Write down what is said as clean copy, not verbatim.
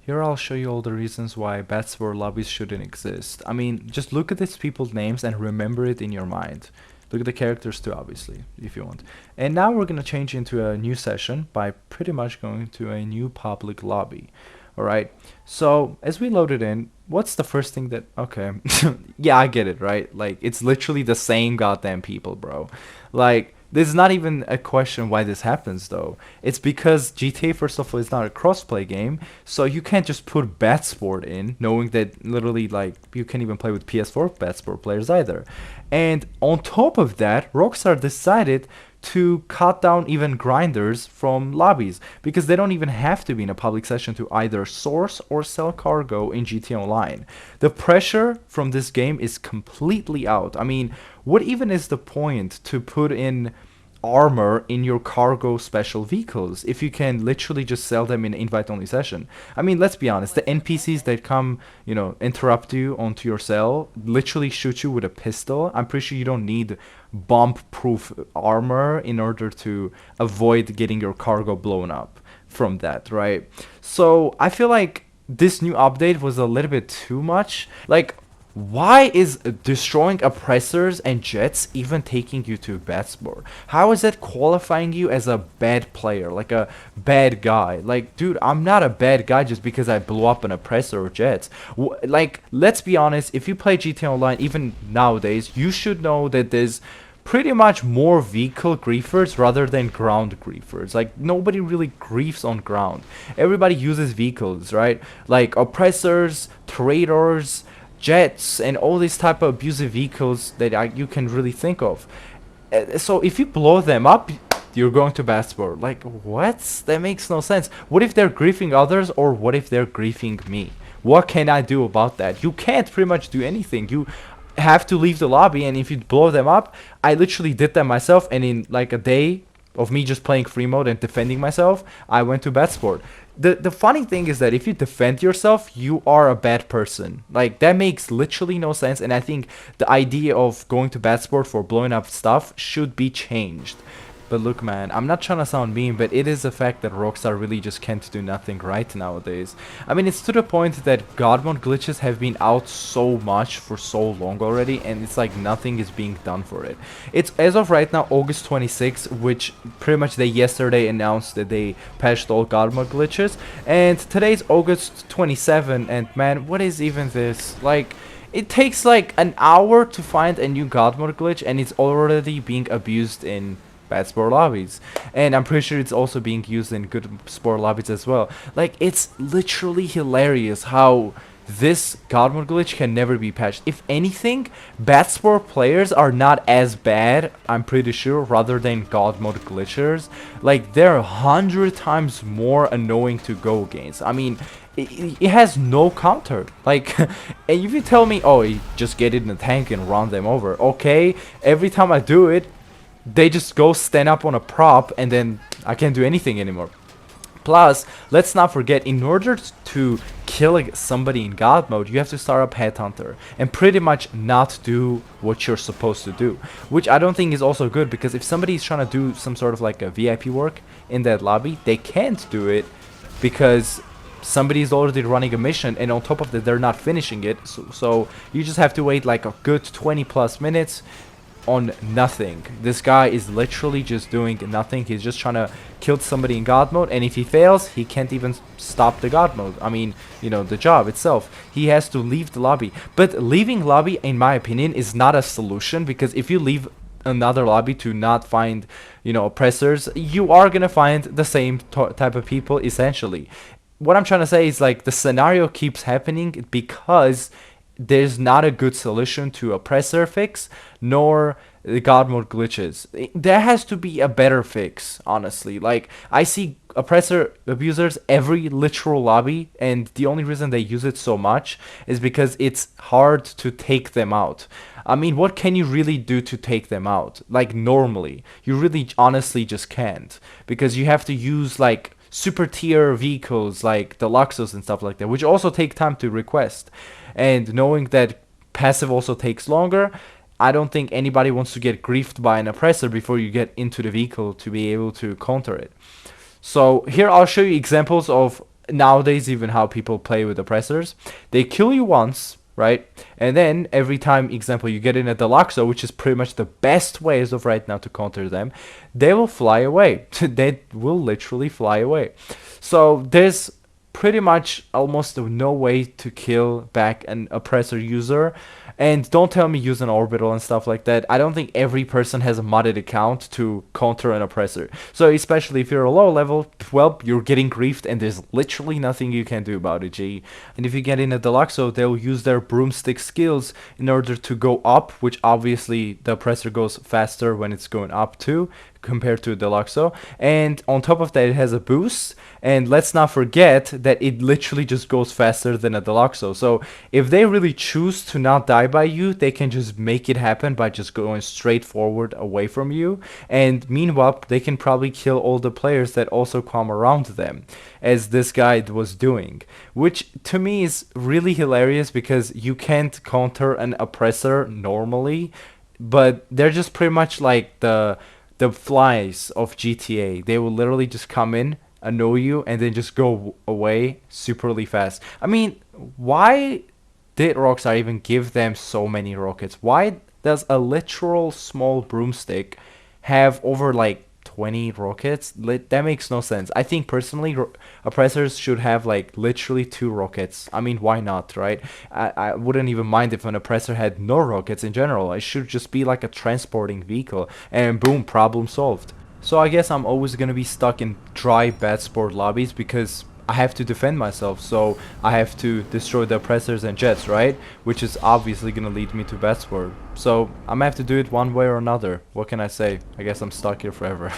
Here I'll show you all the reasons why BADSPORT lobbies shouldn't exist. I mean, just look at these people's names and remember it in your mind. Look at the characters too, obviously, if you want. And now we're gonna change into a new session by pretty much going to a new public lobby. Alright, so as we load it in, what's the first thing that... Okay, yeah, I get it, right? Like, it's literally the same goddamn people, bro. Like, there's not even a question why this happens, though. It's because GTA, first of all, is not a crossplay game, so you can't just put BADSPORT in, knowing that literally, like, you can't even play with PS4 BADSPORT players either. And on top of that, Rockstar decided to cut down even grinders from lobbies, because they don't even have to be in a public session to either source or sell cargo in GTA Online. The pressure from this game is completely out. I mean, what even is the point to put in armor in your cargo special vehicles if you can literally just sell them in invite only session? I mean, let's be honest, the NPCs that come, you know, interrupt you onto your cell, literally shoot you with a pistol. I'm pretty sure you don't need bomb proof armor in order to avoid getting your cargo blown up from that, right? So I feel like this new update was a little bit too much. Like, why is destroying oppressors and jets even taking you to BADSPORT? How is that qualifying you as a bad player, like a bad guy? Like, dude, I'm not a bad guy just because I blew up an oppressor or jets. Like, let's be honest, if you play GTA Online, even nowadays, you should know that there's pretty much more vehicle griefers rather than ground griefers. Like, nobody really griefs on ground. Everybody uses vehicles, right? Like, oppressors, traitors, jets, and all these type of abusive vehicles that you can really think of. So if you blow them up, you're going to BADSPORT. Like, what? That makes no sense. What if they're griefing others, or what if they're griefing me? What can I do about that? You can't pretty much do anything. You have to leave the lobby, and if you blow them up, I literally did that myself, and in like a day of me just playing free mode and defending myself, I went to BADSPORT. The funny thing is that if you defend yourself, you are a bad person. Like, that makes literally no sense, and I think the idea of going to BADSPORT for blowing up stuff should be changed. But look, man, I'm not trying to sound mean, but it is a fact that Rockstar really just can't do nothing right nowadays. I mean, it's to the point that God mode glitches have been out so much for so long already, and it's like nothing is being done for it. It's, as of right now, August 26, which pretty much they yesterday announced that they patched all God mode glitches, and today's August 27, and man, what is even this? Like, it takes like an hour to find a new God mode glitch, and it's already being abused in BADSPORT lobbies, and I'm pretty sure it's also being used in good sport lobbies as well. Like, it's literally hilarious how this God mode glitch can never be patched. If anything, BADSPORT players are not as bad, I'm pretty sure, rather than God mode glitchers. Like, they're 100 times more annoying to go against. I mean, it has no counter. Like, and if you tell me, oh, you just get it in the tank and run them over, okay, every time I do it, they just go stand up on a prop, and then I can't do anything anymore. Plus, let's not forget, in order to kill somebody in God mode, you have to start up Headhunter and pretty much not do what you're supposed to do, which I don't think is also good, because if somebody is trying to do some sort of like a VIP work in that lobby, they can't do it because somebody is already running a mission, and on top of that, they're not finishing it. So you just have to wait like a good 20 plus minutes on nothing. This guy is literally just doing nothing. He's just trying to kill somebody in God mode, and if he fails, he can't even stop the God mode. I mean, you know, the job itself. He has to leave the lobby. But leaving lobby, in my opinion, is not a solution, because if you leave another lobby to not find, you know, oppressors, you are gonna find the same type of people essentially. What I'm trying to say is, like, the scenario keeps happening because there's not a good solution to oppressor fix, nor the God mode glitches. There has to be a better fix, honestly. Like, I see oppressor abusers every literal lobby, and the only reason they use it so much is because it's hard to take them out. I mean, what can you really do to take them out? Like, normally, you really honestly just can't, because you have to use like super tier vehicles like the Luxus and stuff like that, which also take time to request. And knowing that passive also takes longer, I don't think anybody wants to get griefed by an oppressor before you get into the vehicle to be able to counter it. So here I'll show you examples of nowadays even how people play with oppressors. They kill you once, right? And then every time, example, you get in a Deluxo, which is pretty much the best way as of right now to counter them, they will fly away. They will literally fly away. So there's pretty much almost no way to kill back an oppressor user. And don't tell me use an orbital and stuff like that. I don't think every person has a modded account to counter an oppressor. So especially if you're a low level, well, you're getting griefed and there's literally nothing you can do about it, G. And if you get in a Deluxo, they'll use their broomstick skills in order to go up, which obviously the oppressor goes faster when it's going up too, compared to Deluxo. And on top of that, it has a boost. And let's not forget that it literally just goes faster than a Deluxo. So if they really choose to not die by you, they can just make it happen by just going straight forward away from you. And meanwhile, they can probably kill all the players that also come around them, as this guy was doing. Which to me is really hilarious, because you can't counter an oppressor normally, but they're just pretty much like the flies of GTA. They will literally just come in, annoy you, and then just go away superly fast. I mean, why did Rockstar even give them so many rockets? Why does a literal small broomstick have over like 20 rockets? That makes no sense. I think personally oppressors should have like literally 2 rockets. I mean, why not, right? I wouldn't even mind if an oppressor had no rockets in general. It should just be like a transporting vehicle, and boom, problem solved. So I guess I'm always gonna be stuck in dry BADSPORT lobbies because I have to defend myself, so I have to destroy the oppressors and jets, right? Which is obviously gonna lead me to BADSPORT. So I'm gonna have to do it one way or another. What can I say? I guess I'm stuck here forever.